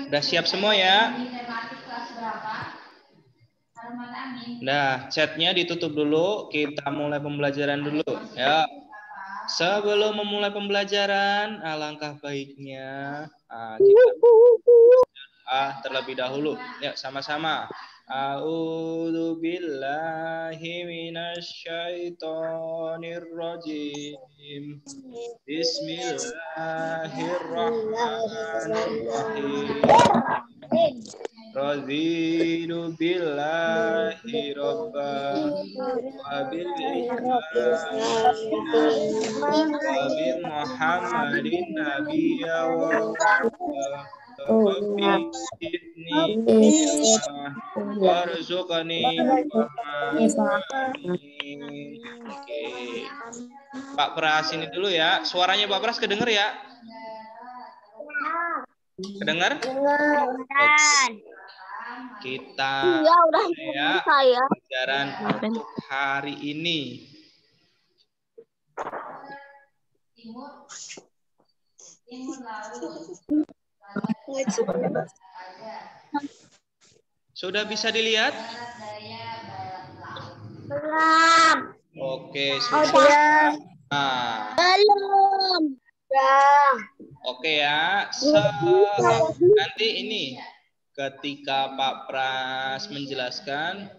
Udah siap semua ya? Nah, chatnya ditutup dulu. Kita mulai pembelajaran dulu. Ya. Sebelum memulai pembelajaran, alangkah baiknya kita terlebih dahulu. Ya, sama-sama. A'udzu billahi minasyaitonir rajim. Bismillahirrahmanirrahim. Raditu billahi rabba wa bil wa bi Muhammadin nabiyya wa Rabbi idni warzuqni amin. Oke. Pak Pras ini dulu ya. Suaranya Pak Pras kedenger ya? Kedengar? Kita ya pelajaran untuk hari ini. Sudah bisa dilihat? Belum. Oke, sudah. Nah. Belum. Oke ya. Nanti ini ketika Pak Pras menjelaskan,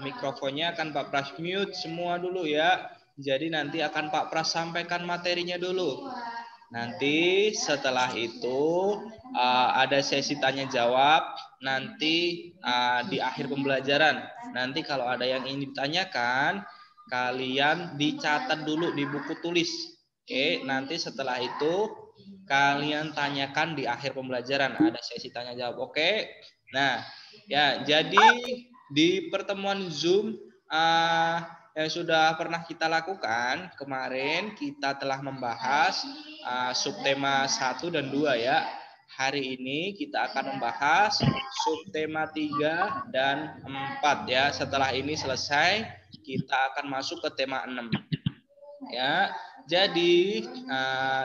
mikrofonnya akan Pak Pras mute semua dulu ya. Jadi nanti akan Pak Pras sampaikan materinya dulu. Nanti setelah itu ada sesi tanya jawab. Nanti di akhir pembelajaran. Nanti kalau ada yang ingin ditanyakan, kalian dicatat dulu di buku tulis. Oke, nanti setelah itu kalian tanyakan di akhir pembelajaran. Ada sesi tanya jawab. Oke. Nah, ya jadi di pertemuan Zoom yang sudah pernah kita lakukan kemarin, kita telah membahas subtema 1 dan 2 ya. Hari ini kita akan membahas subtema 3 dan 4 ya. Setelah ini selesai, kita akan masuk ke tema 6. Ya. Jadi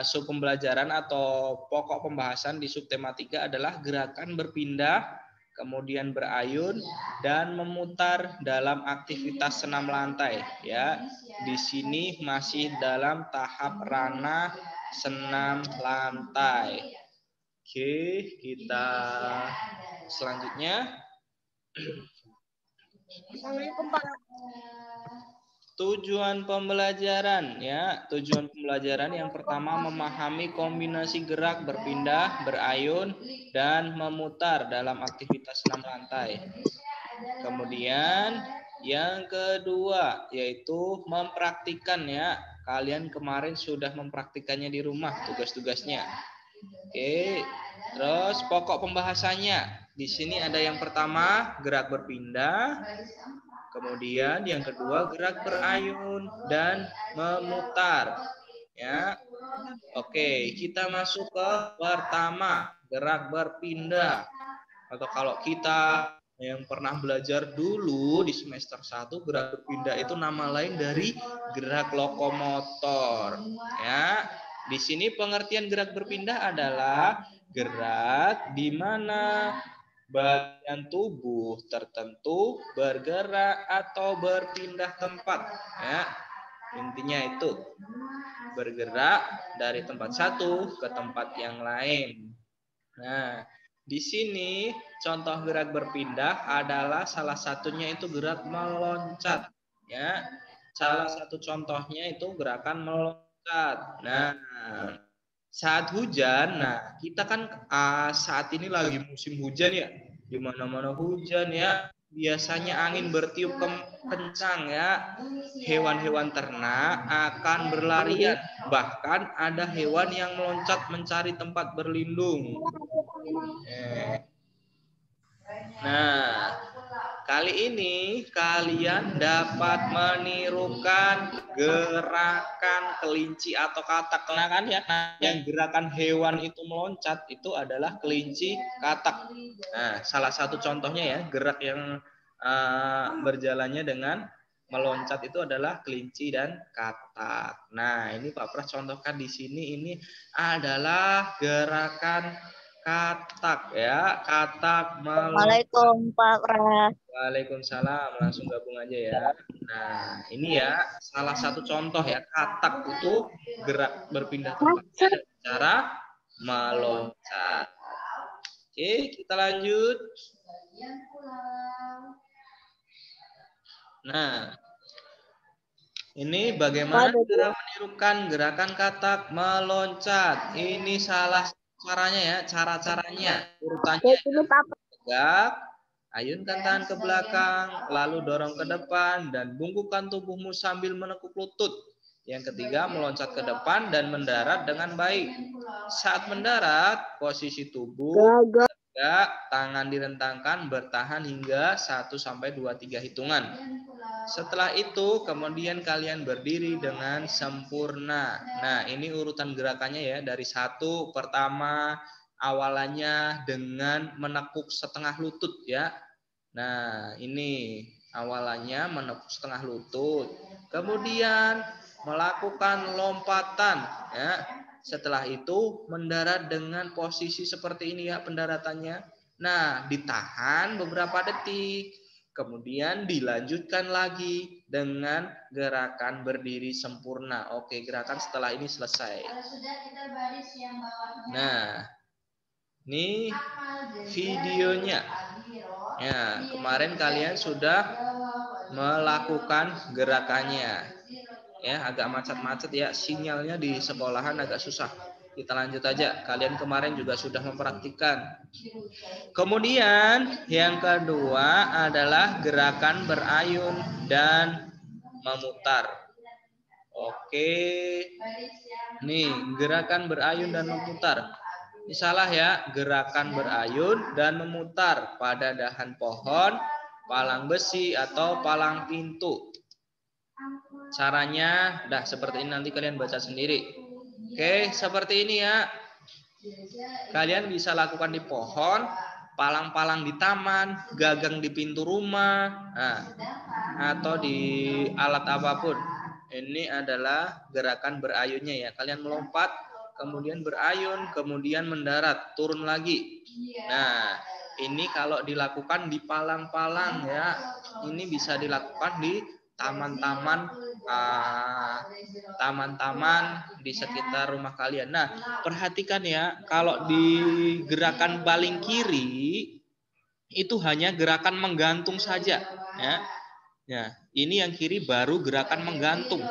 sub pembelajaran atau pokok pembahasan di subtema 3 adalah gerakan berpindah, kemudian berayun dan memutar dalam aktivitas senam lantai ya. Di sini masih dalam tahap ranah senam lantai. Oke, kita selanjutnya. Assalamualaikum Pak. Tujuan pembelajaran ya. Tujuan pembelajaran yang pertama memahami kombinasi gerak berpindah, berayun dan memutar dalam aktivitas senam lantai. Kemudian yang kedua yaitu mempraktikkan ya. Kalian kemarin sudah mempraktikannya di rumah tugas-tugasnya. Oke. Terus pokok pembahasannya. Di sini ada yang pertama gerak berpindah. Kemudian yang kedua gerak berayun dan memutar. Ya. Oke, kita masuk ke pertama, gerak berpindah. Atau kalau kita yang pernah belajar dulu di semester 1, gerak berpindah itu nama lain dari gerak lokomotor. Ya. Di sini pengertian gerak berpindah adalah gerak di mana bagian tubuh tertentu bergerak atau berpindah tempat ya. Intinya itu bergerak dari tempat satu ke tempat yang lain. Nah, di sini contoh gerak berpindah adalah salah satunya itu gerak meloncat ya. Salah satu contohnya itu gerakan meloncat. Nah, saat hujan, nah kita kan saat ini lagi musim hujan ya, di mana-mana hujan ya. Biasanya angin bertiup kencang ya. Hewan-hewan ternak akan berlarian, bahkan ada hewan yang meloncat mencari tempat berlindung. Nah, kali ini kalian dapat menirukan gerakan kelinci atau katak. Karena kan ya, yang gerakan hewan itu meloncat itu adalah kelinci katak. Nah, salah satu contohnya ya, gerak yang berjalannya dengan meloncat itu adalah kelinci dan katak. Nah, ini Pak Pras contohkan di sini ini adalah gerakan katak ya. Katak meloncat. Assalamualaikum Pak Pras. Waalaikumsalam, langsung gabung aja ya. Nah, ini ya salah satu contoh ya, katak itu gerak berpindah tempatnya dengan cara meloncat. Oke, kita lanjut. Nah, ini bagaimana cara menirukan gerakan katak meloncat. Ini salah caranya ya, cara-caranya. Urutannya Ini Pak tegak, ayunkan tangan ke belakang, lalu dorong ke depan, dan bungkukkan tubuhmu sambil menekuk lutut. Yang ketiga, meloncat ke depan dan mendarat dengan baik. Saat mendarat, posisi tubuh tegak, tangan direntangkan, bertahan hingga 1-2-3 hitungan. Setelah itu, kemudian kalian berdiri dengan sempurna. Nah, ini urutan gerakannya ya, dari 1 pertama, awalannya dengan menekuk setengah lutut ya. Nah, ini awalannya menekuk setengah lutut. Kemudian melakukan lompatan ya. Setelah itu mendarat dengan posisi seperti ini ya pendaratannya. Nah, ditahan beberapa detik. Kemudian dilanjutkan lagi dengan gerakan berdiri sempurna. Oke, gerakan setelah ini selesai. Nah, ini videonya. Ya, kemarin kalian sudah melakukan gerakannya. Ya, agak macet-macet ya, sinyalnya di sekolahan agak susah. Kita lanjut aja. Kalian kemarin juga sudah mempraktikkan. Kemudian yang kedua adalah gerakan berayun dan memutar. Oke. Nih, gerakan berayun dan memutar. Ini salah ya, gerakan berayun dan memutar pada dahan pohon, palang besi, atau palang pintu. Caranya, seperti ini, nanti kalian baca sendiri. Oke, seperti ini ya. Kalian bisa lakukan di pohon, palang-palang di taman, gagang di pintu rumah, atau di alat apapun. Ini adalah gerakan berayunnya ya. Kalian melompat, kemudian berayun, kemudian mendarat, turun lagi. Nah, ini kalau dilakukan di palang-palang ya. Ini bisa dilakukan di taman-taman di sekitar rumah kalian. Nah, perhatikan ya, kalau di gerakan paling kiri itu hanya gerakan menggantung saja ya. Nah, ini yang kiri baru gerakan menggantung.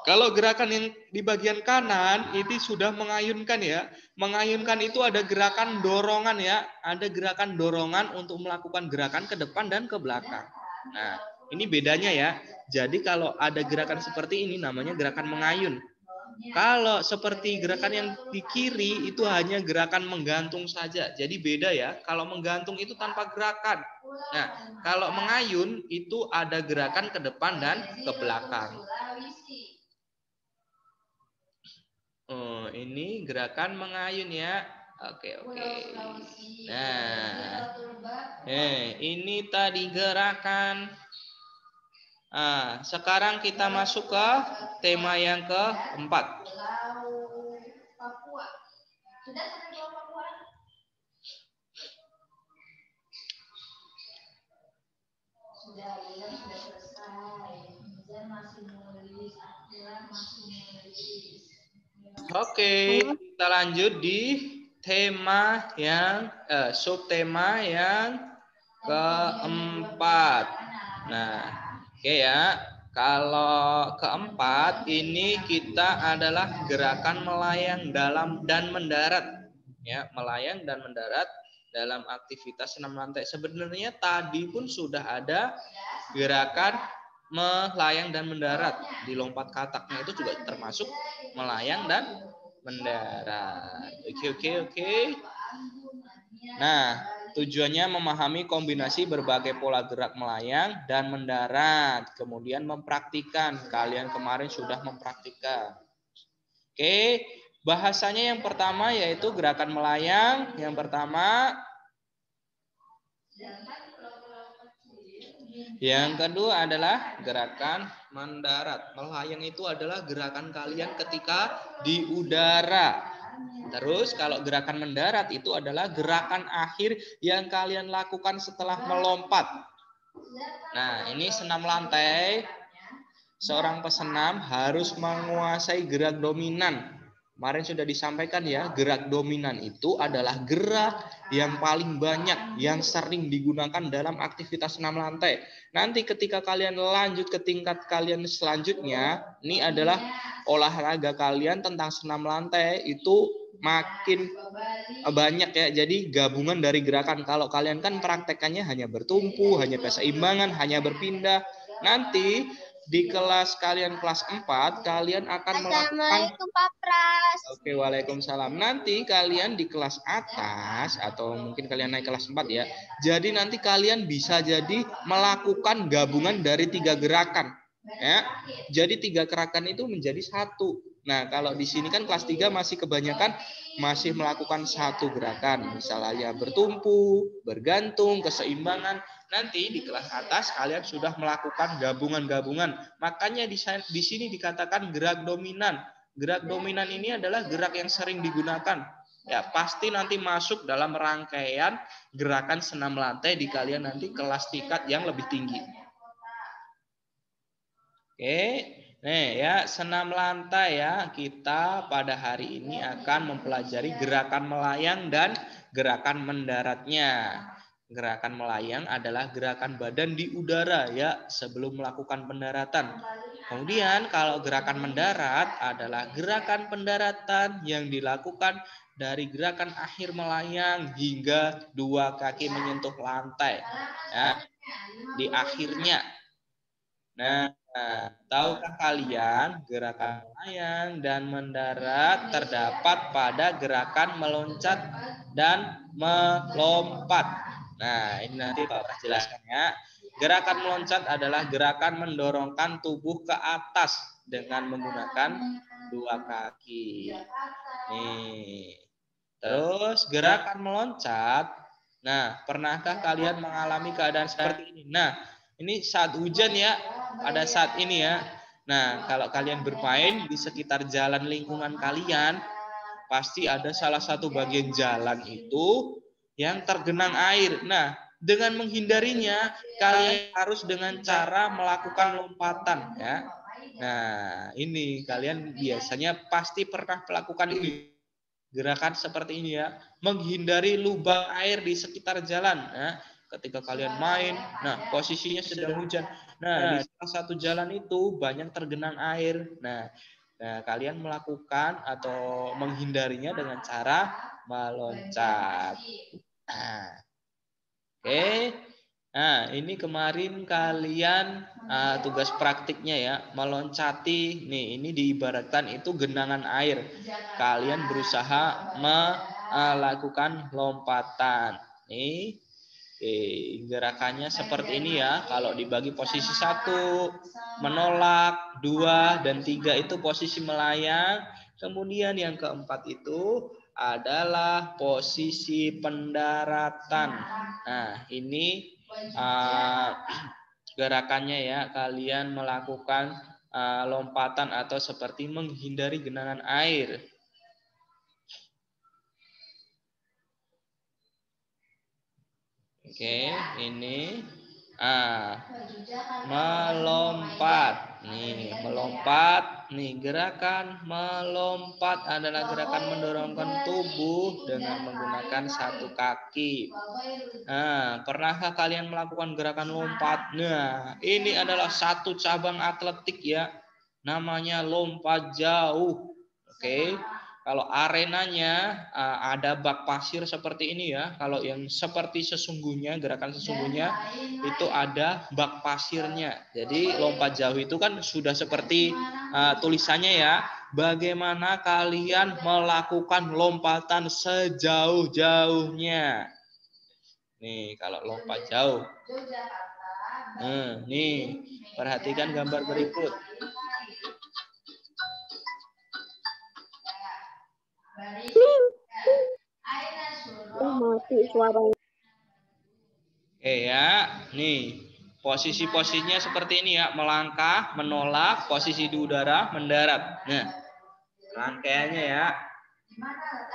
Kalau gerakan yang di bagian kanan itu sudah mengayunkan ya. Mengayunkan itu ada gerakan dorongan ya. Ada gerakan dorongan untuk melakukan gerakan ke depan dan ke belakang. Nah, ini bedanya ya. Jadi kalau ada gerakan seperti ini namanya gerakan mengayun. Kalau seperti gerakan yang di kiri itu hanya gerakan menggantung saja. Jadi beda ya. Kalau menggantung itu tanpa gerakan. Nah, kalau mengayun itu ada gerakan ke depan dan ke belakang. Oh, ini gerakan mengayun ya. Oke. Nah, ini tadi gerakan. Sekarang kita masuk ke tema yang keempat. Oke, kita lanjut di tema yang subtema yang keempat. Nah, oke ya. Kalau keempat ini kita adalah gerakan melayang dan mendarat. Ya, melayang dan mendarat dalam aktivitas senam lantai. Sebenarnya tadi pun sudah ada gerakan melayang dan mendarat. Di lompat kataknya itu juga termasuk melayang dan mendarat. Oke. Nah, tujuannya memahami kombinasi berbagai pola gerak melayang dan mendarat. Kemudian mempraktikkan. Kalian kemarin sudah mempraktikkan. Oke, bahasanya yang pertama yaitu gerakan melayang. Yang pertama Yang kedua adalah gerakan mendarat. Melayang itu adalah gerakan kalian ketika di udara. Terus kalau gerakan mendarat itu adalah gerakan akhir yang kalian lakukan setelah melompat. Nah, ini senam lantai. Seorang pesenam harus menguasai gerak dominan. Kemarin sudah disampaikan ya, gerak dominan itu adalah gerak yang paling banyak, yang sering digunakan dalam aktivitas senam lantai. Nanti ketika kalian lanjut ke tingkat kalian selanjutnya, ini adalah olahraga kalian tentang senam lantai itu makin banyak ya. Jadi gabungan dari gerakan. Kalau kalian kan praktekannya hanya bertumpu, hanya keseimbangan, hanya berpindah. Nanti di kelas kalian kelas 4 kalian akan melakukan. Assalamualaikum Pak Pras. Oke, waalaikumsalam. Nanti kalian di kelas atas atau mungkin kalian naik kelas 4 ya. Jadi nanti kalian bisa jadi melakukan gabungan dari 3 gerakan. Ya. Jadi 3 gerakan itu menjadi satu. Nah, kalau di sini kan kelas 3 masih kebanyakan masih melakukan satu gerakan. Misalnya bertumpu, bergantung, keseimbangan. Nanti di kelas atas kalian sudah melakukan gabungan-gabungan. Makanya di sini dikatakan gerak dominan. Gerak dominan ini adalah gerak yang sering digunakan. Ya, pasti nanti masuk dalam rangkaian gerakan senam lantai di kalian nanti kelas tingkat yang lebih tinggi. Oke. Nih ya, senam lantai ya. Kita pada hari ini akan mempelajari gerakan melayang dan gerakan mendaratnya. Gerakan melayang adalah gerakan badan di udara ya sebelum melakukan pendaratan. Kemudian kalau gerakan mendarat adalah gerakan pendaratan yang dilakukan dari gerakan akhir melayang hingga 2 kaki menyentuh lantai ya, di akhirnya. Nah, tahukah kalian gerakan melayang dan mendarat terdapat pada gerakan meloncat dan melompat. Nah, ini nanti Pak Pras jelaskan ya. Gerakan meloncat adalah gerakan mendorongkan tubuh ke atas dengan menggunakan 2 kaki. Nih. Terus gerakan meloncat. Nah, pernahkah kalian mengalami keadaan seperti ini? Nah, ini saat hujan ya, pada saat ini ya. Nah, kalau kalian bermain di sekitar jalan lingkungan kalian, pasti ada salah satu bagian jalan itu yang tergenang air. Nah, dengan menghindarinya, kalian harus dengan cara melakukan lompatan ya. Nah, ini kalian biasanya pasti pernah melakukan ini. Gerakan seperti ini ya, menghindari lubang air di sekitar jalan. Nah, ketika kalian main, nah posisinya sedang hujan. Nah, di salah satu jalan itu banyak tergenang air. Nah, kalian melakukan atau menghindarinya dengan cara meloncat. Nah, oke. Nah, ini kemarin kalian tugas praktiknya ya, meloncati. Nih, ini diibaratkan itu genangan air. Kalian berusaha melakukan lompatan. Nih, gerakannya seperti ini ya. Kalau dibagi posisi 1, menolak, 2 dan 3 itu posisi melayang. Kemudian yang keempat itu adalah posisi pendaratan. Nah, ini gerakannya ya, kalian melakukan lompatan atau seperti menghindari genangan air. Oke, ini melompat. Nih, melompat. Nih, gerakan melompat adalah gerakan mendorongkan tubuh dengan menggunakan satu kaki. Nah, pernahkah kalian melakukan gerakan lompat? Nah, ini adalah satu cabang atletik ya. Namanya lompat jauh. Oke. Kalau arenanya ada bak pasir seperti ini ya. Kalau yang seperti sesungguhnya, gerakan sesungguhnya itu ada bak pasirnya. Jadi lompat jauh itu kan sudah seperti tulisannya ya. Bagaimana kalian melakukan lompatan sejauh-jauhnya. Nih, kalau lompat jauh. Nih, perhatikan gambar berikut. Mati suaranya. Ya, nih. Posisi-posisinya seperti ini ya, melangkah, menolak, posisi di udara, mendarat. Nah, rangkaiannya ya.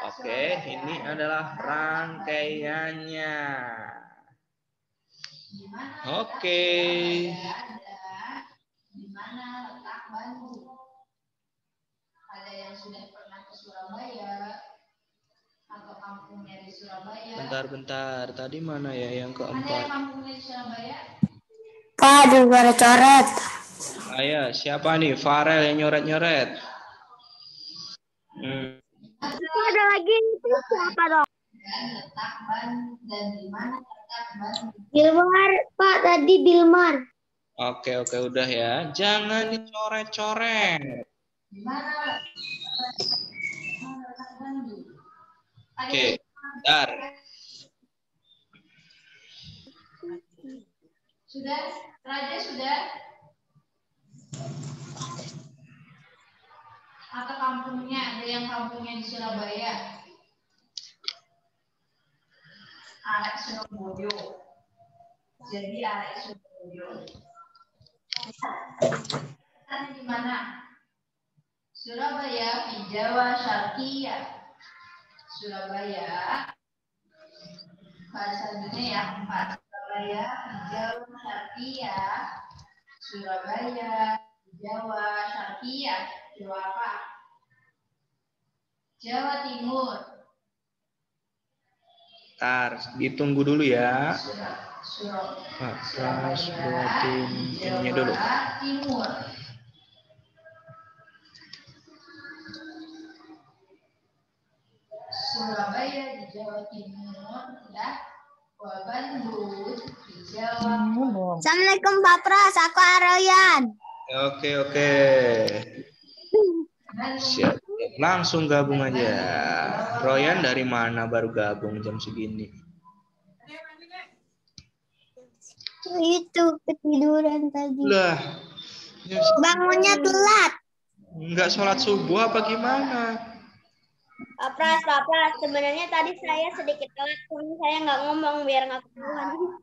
Oke, ini adalah rangkaiannya. Oke. Di mana letak Bandung? Ada yang sudah pernah ke Surabaya atau kampungnya di Surabaya? Bentar. Tadi mana ya yang keempat? Ada yang kampungnya di Surabaya? Pak, coret-coret. Saya, siapa nih? Farel yang nyoret-nyoret. Itu ada lagi itu siapa dong? Dan di mana letak Bandung? Bilmar, Pak, tadi Bilmar. Oke, udah ya. Jangan dicoret-coret. Oke, bentar. Sudah? Raja sudah? Atau kampungnya? Ada yang kampungnya di Surabaya? Arek Surabaya. Jadi Arek Surabaya. Tadi di mana? Surabaya, di Jawa Syarqiyah. Surabaya. Bahasa dunia yang 4. Surabaya, di Jawa Syarqiyah. Surabaya, di Jawa Syarqiyah. Jawa apa? Jawa Timur. Ntar, ditunggu dulu ya. Pas buatin ininya dulu. Timur. Surabaya di Jawa Timur, ya. Bandung di Jawa. Assalamualaikum Pak Pras, aku Aroyan. Oke. Siap. Langsung gabung aja. Royan dari mana baru gabung jam segini? Itu ketiduran tadi. Lah, Bangunnya telat. nggak sholat subuh apa gimana? Pak Pras, sebenarnya tadi saya sedikit telat, saya nggak ngomong biar nggak ketahuan.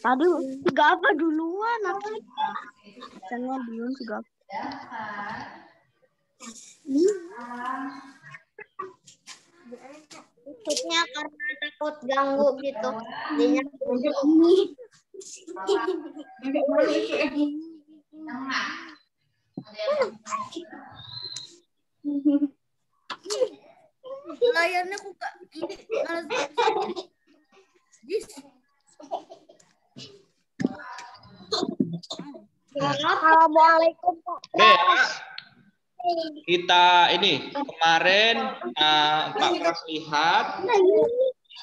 Tadi 3 apa duluan? Misalnya belum 3 apa. Tutupnya karena takut ganggu gitu. Jadinya ini. Layarnya kok gak ini Assalamualaikum Pak. Kita ini kemarin Pak Pras lihat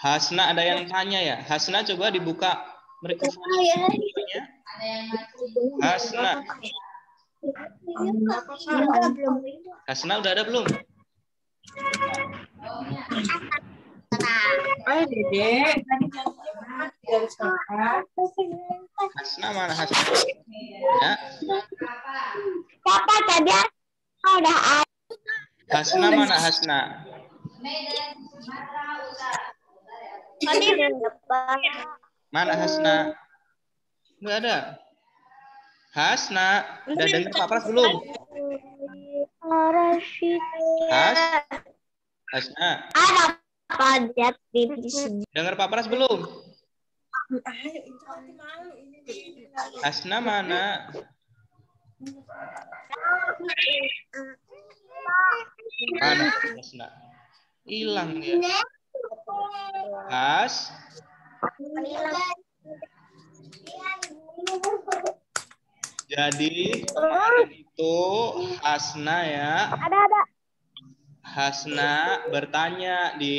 Hasna ada yang tanya ya. Hasna coba dibuka mikrofonnya. Hasna udah ada belum? Ayo Dede. Hasna mana Hasna? Ya. Siapa tadi? Udah ada. Hasna mana Hasna? Tadi Mana Hasna? Nggak ada. Hasna, udah dengar Pak Pras belum? Hasna. Ada Pak lihat di sini. Dengar Pak Pras belum? Hasna mana? Mana Hasna? Hilang dia. Jadi kemarin itu Hasna ya. Ada. Hasna bertanya di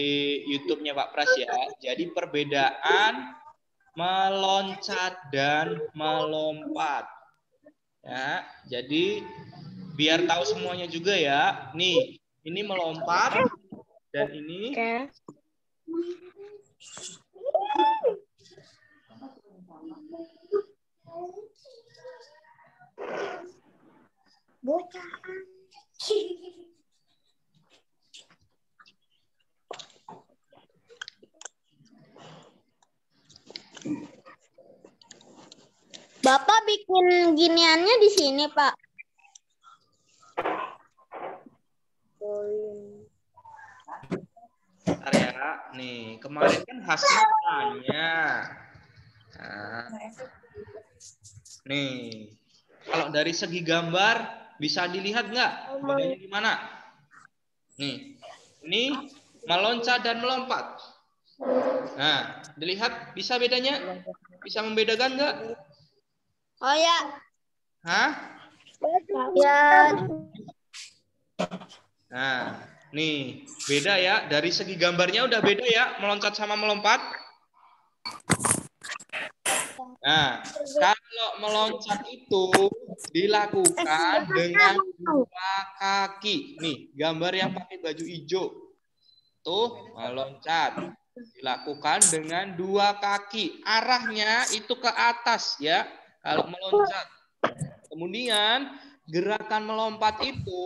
YouTube-nya Pak Pras ya. Jadi perbedaan meloncat dan melompat. Ya, jadi biar tahu semuanya juga ya. Nih, ini melompat dan ini bocah. Bapak bikin giniannya di sini, Pak. Bentar ya. Nih, kemarin kan hasil tanya. Nah, nih, kalau dari segi gambar bisa dilihat nggak bedanya gimana? Nih, ini meloncat dan melompat. Nah, dilihat bisa bedanya? Bisa membedakan nggak? Oh ya. Hah? Ya. Nah, nih beda ya. Dari segi gambarnya udah beda ya, meloncat sama melompat. Nah, kalau meloncat itu dilakukan dengan dua kaki. Nih, gambar yang pakai baju hijau. Tuh, meloncat. Dilakukan dengan dua kaki. Arahnya itu ke atas ya, kalau meloncat. Kemudian, gerakan melompat itu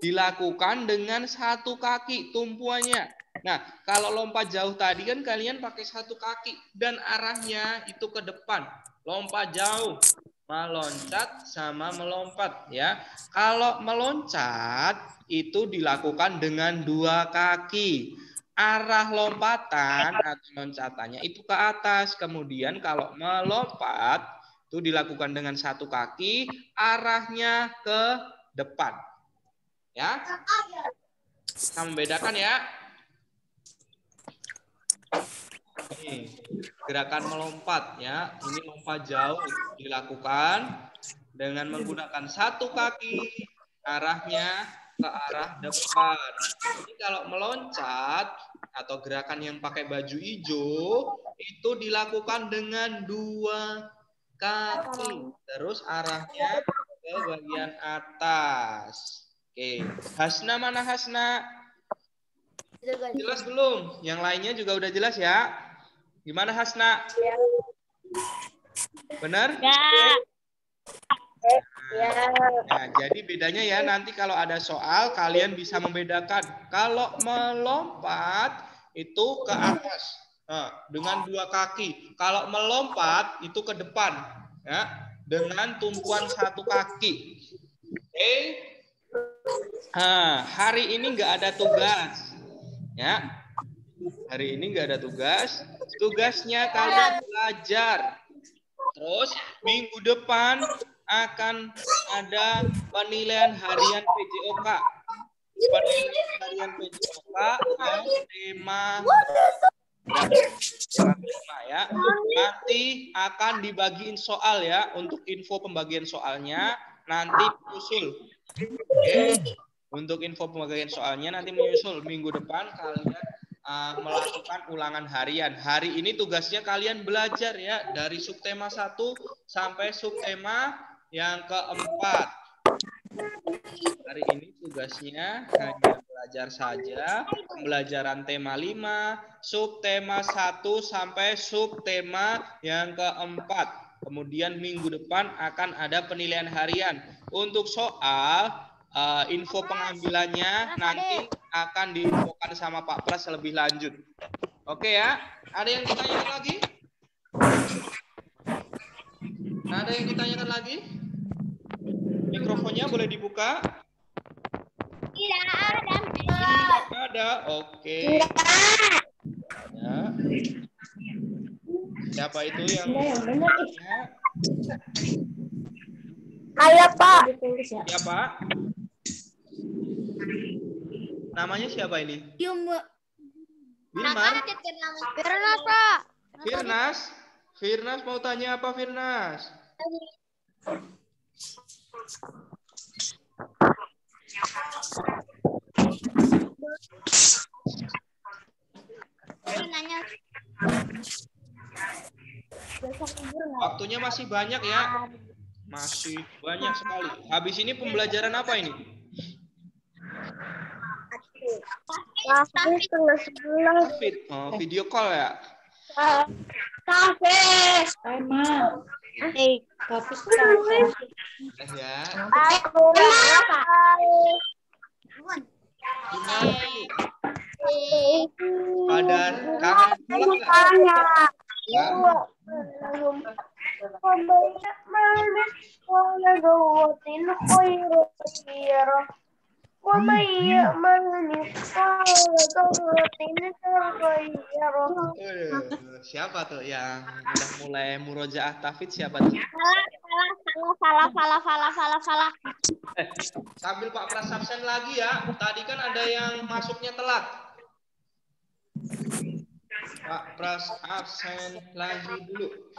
dilakukan dengan satu kaki tumpuannya. Nah, kalau lompat jauh tadi kan kalian pakai satu kaki dan arahnya itu ke depan. Lompat jauh, meloncat sama melompat ya. Kalau meloncat itu dilakukan dengan dua kaki. Arah lompatan atau loncatannya itu ke atas. Kemudian kalau melompat itu dilakukan dengan satu kaki, arahnya ke depan. Ya. Kita membedakan ya. Nih, gerakan melompat ya. Ini lompat jauh dilakukan dengan menggunakan satu kaki, arahnya ke arah depan. Jadi kalau meloncat atau gerakan yang pakai baju hijau itu dilakukan dengan dua kaki. Terus arahnya ke bagian atas. Oke. Hasna mana Hasna? Jelas belum? Yang lainnya juga udah jelas ya? Gimana Hasna? Benar? Ya. Nah, jadi bedanya ya nanti kalau ada soal kalian bisa membedakan. Kalau melompat itu ke atas. Nah, dengan dua kaki. Kalau melompat itu ke depan ya, dengan tumpuan satu kaki. Oke. Nah, hari ini nggak ada tugas. Ya. Hari ini nggak ada tugas. Tugasnya kalian belajar. Terus minggu depan akan ada penilaian harian PJOK. Penilaian harian PJOK yang tema ya. Nanti akan dibagiin soal ya. Untuk info pembagian soalnya nanti menyusul. Oke. Untuk info pembagian soalnya nanti menyusul minggu depan kalian melakukan ulangan harian. Hari ini tugasnya kalian belajar ya dari subtema 1 sampai subtema yang keempat. Hari ini tugasnya hanya belajar saja pembelajaran tema 5, subtema 1 sampai subtema yang keempat. Kemudian minggu depan akan ada penilaian harian. Untuk soal info pengambilannya nanti akan diinfokan sama Pak Pras lebih lanjut. Oke ya, ada yang ditanyakan lagi? Ada yang ditanyakan lagi? Mikrofonnya boleh dibuka? Tidak ada. Tidak ada, oke. Ya. Siapa itu yang bertanya? Ayo Pak. Siapa? Namanya siapa ini? Wilmar? Firnas Pak. Firnas? Firnas mau tanya apa Firnas? Waktunya masih banyak ya. Masih banyak sekali. Habis ini pembelajaran apa ini? Oh, video call ya? Ya. Gimana ini? Pada kangen sekolah nggak? Ya. Siapa tuh yang udah mulai murojaah tahfidz siapa tuh? Salah. Sambil Pak Pras absen lagi ya. Tadi kan ada yang masuknya telat. Pak Pras absen lagi dulu.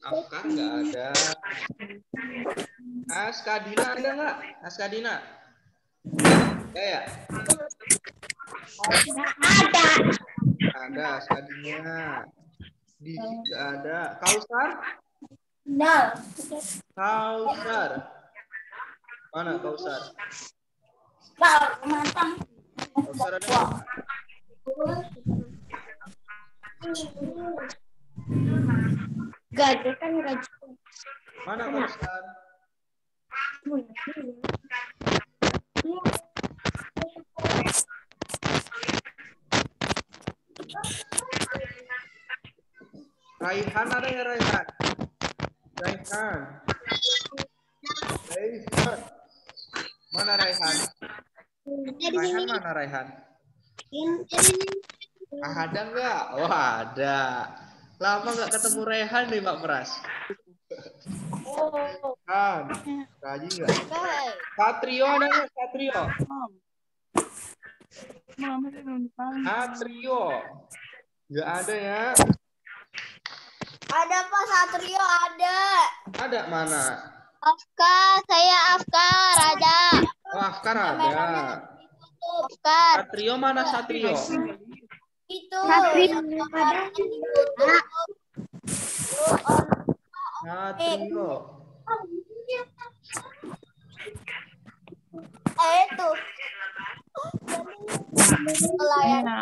Afkar nggak ada. Askadina ada nggak? Askadina? Ya. Ada Askadina. Diki nggak ada. Kausar? Kausar. Mana Kausar? Kausar ada nggak? Gaji. Mana Kausar? Raihan ada ya Raihan? Raihan. Mana Raihan? Raihan mana Raihan? Ada nggak? Oh ada. Lama nggak ketemu Raihan nih Pak Pras. Kan, Raji nggak? Satrio ada nggak Satrio? Satrio. Nggak ada ya? Ada Pak Satrio, ada. Ada mana? Saya Afkar ada. Oh, Afkar ada. Afkar. Satrio mana Satrio? Itu. Satrio. Itu.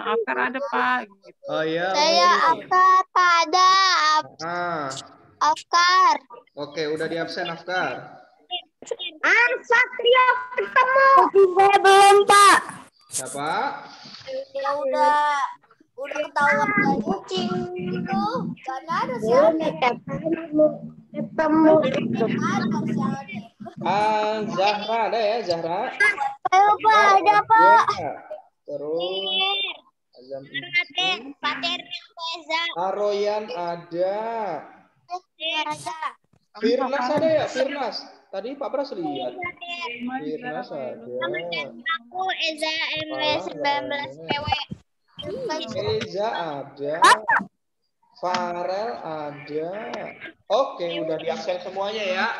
Afkar ada Pak. Oh iya. Saya Afkar, Pak ada. Afkar. Oke, udah di absen Afkar. Satrio ketemu. Saya belum, Pak. Siapa? Ya udah ketahuan dari kucing itu. Karena ada siapa? Ketemu. Ada siapa? Zahra ada ya, Zahra? Ayo, Pak, ada, Pak. Ya. Terus Azam Aroyan ada. Firnas ada ya, Firnas. Tadi Pak Pras lihat. Firnas ada. Aku Eza MW19 PW. Eza ada. Farel ada. Oke, udah di absen semuanya ya.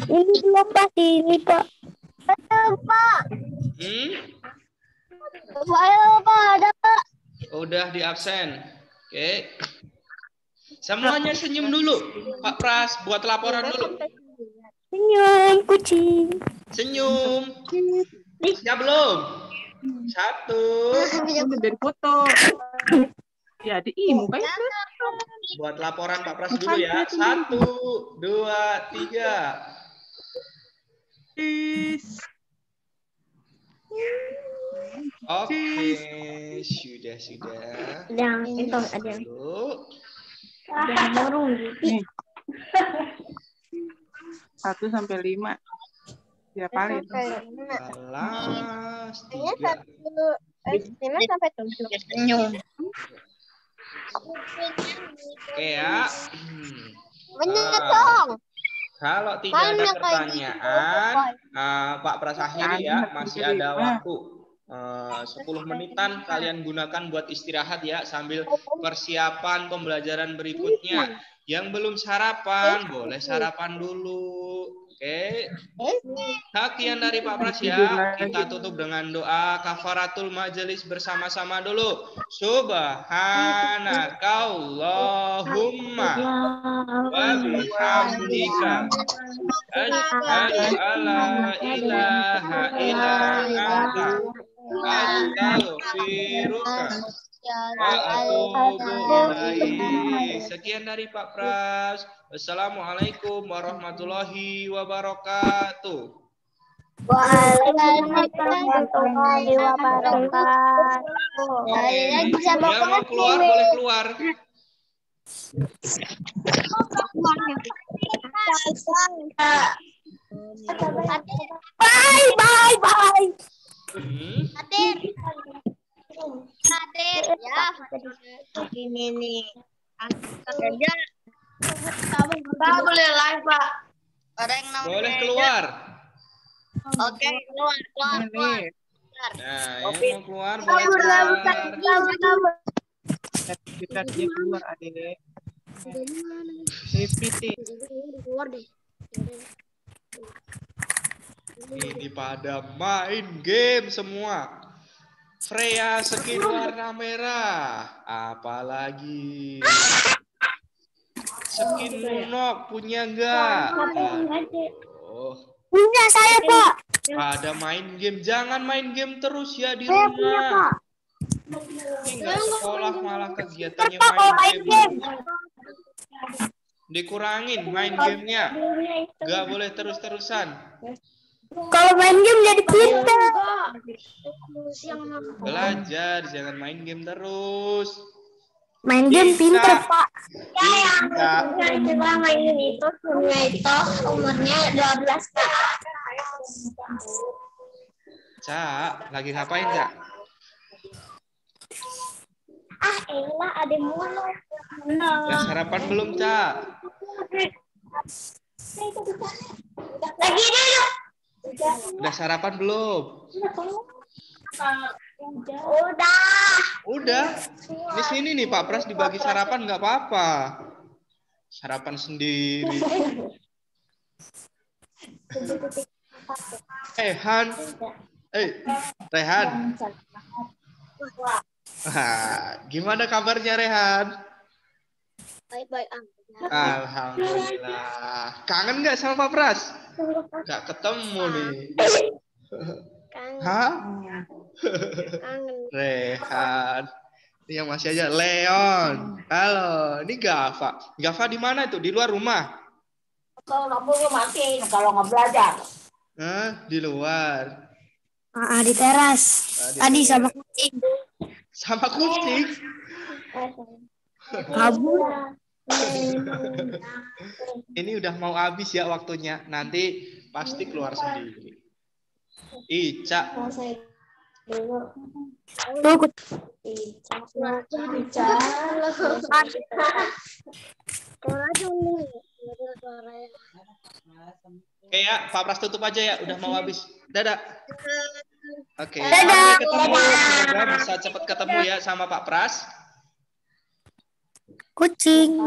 Ini belum pasti ini, Pak. Pak. Ayo, Pak, ada, Pak. Udah di absen. Oke. Semuanya senyum dulu. Pak Pras buat laporan dulu. Senyum kucing. Senyum. Siap belum? 1. Dari foto. Ya, di IMU kan. Buat laporan Pak Pras dulu ya. 1, 2, 3. Oke, sudah. Yang itu ada. Dulu. Udah murung gitu. 1 sampai 5. Ya paling. Kelas 3. 5 sampai 7. Senyum. Oke ya. Bener dong. Kalau tidak ada pertanyaan, Pak Pras akhiri ya. Masih ada waktu 10 menitan kalian gunakan buat istirahat ya. Sambil persiapan pembelajaran berikutnya. Yang belum sarapan, boleh sarapan dulu. Oke. Sekian dari Pak Pras ya. Kita tutup dengan doa kafaratul majelis bersama-sama dulu. Subhanakallahumma wa bihamdika asyhadu alla ilaha illa anta astaghfiruka wa atubu ilaik. Sekian dari Pak Pras. Wassalamualaikum warahmatullahi wabarakatuh. Waalaikumsalam warahmatullahi wabarakatuh. Oke, yang mau keluar boleh keluar. Bye, bye, bye. Hadir. Hadir ya. Ini nih. Kerja. Pak boleh live, Pak. Ada yang namanya Boleh keluar. Oke, keluar. Nah, yang mau keluar boleh keluar. Sertifikatnya keluar, Adek. CPT. Keluar deh. Ini pada main game semua. Freya skin warna merah. Apalagi skin Lunok punya enggak? Oh, Punya saya, Pak. pada main game. Jangan main game terus ya di rumah. Ini nggak sekolah malah kegiatannya main game. Dikurangin main gamenya. Nggak boleh terus-terusan. Kalau main game jadi pintar. Belajar, jangan main game terus. Main game Bisa. pintar, Pak. Bisa. Coba mainin itu, umurnya 12 tahun. Cak, lagi ngapain, Cak? Elah, ada mulu. Udah sarapan belum, Cak? Lagi dulu. Udah sarapan belum? Udah. Udah. Di sini nih Pak Pras dibagi sarapan nggak apa-apa. Sarapan sendiri. Han. Rehan. Gimana kabarnya Rehan? Baik-baik. Alhamdulillah. Kangen nggak sama Pak Pras? Nggak ketemu nih. Hah? Kangen. Rehan. Ini yang masih aja. Leon. Halo. Ini Gava. Gava di mana itu? Di luar rumah? Kalau nggak boleh mati, kalau nggak belajar. Hah? Di luar. Di teras. Di Tadi teras. sama kucing. Sama kucing. Kabur. Ini udah mau habis ya waktunya. Nanti pasti keluar sendiri. Ica. Tuh, Oke ya, Pak Pras tutup aja ya. Udah mau habis. Dadah. Oke. Dadah. Sampai ketemu. Semoga bisa cepat ketemu ya sama Pak Pras. kucing.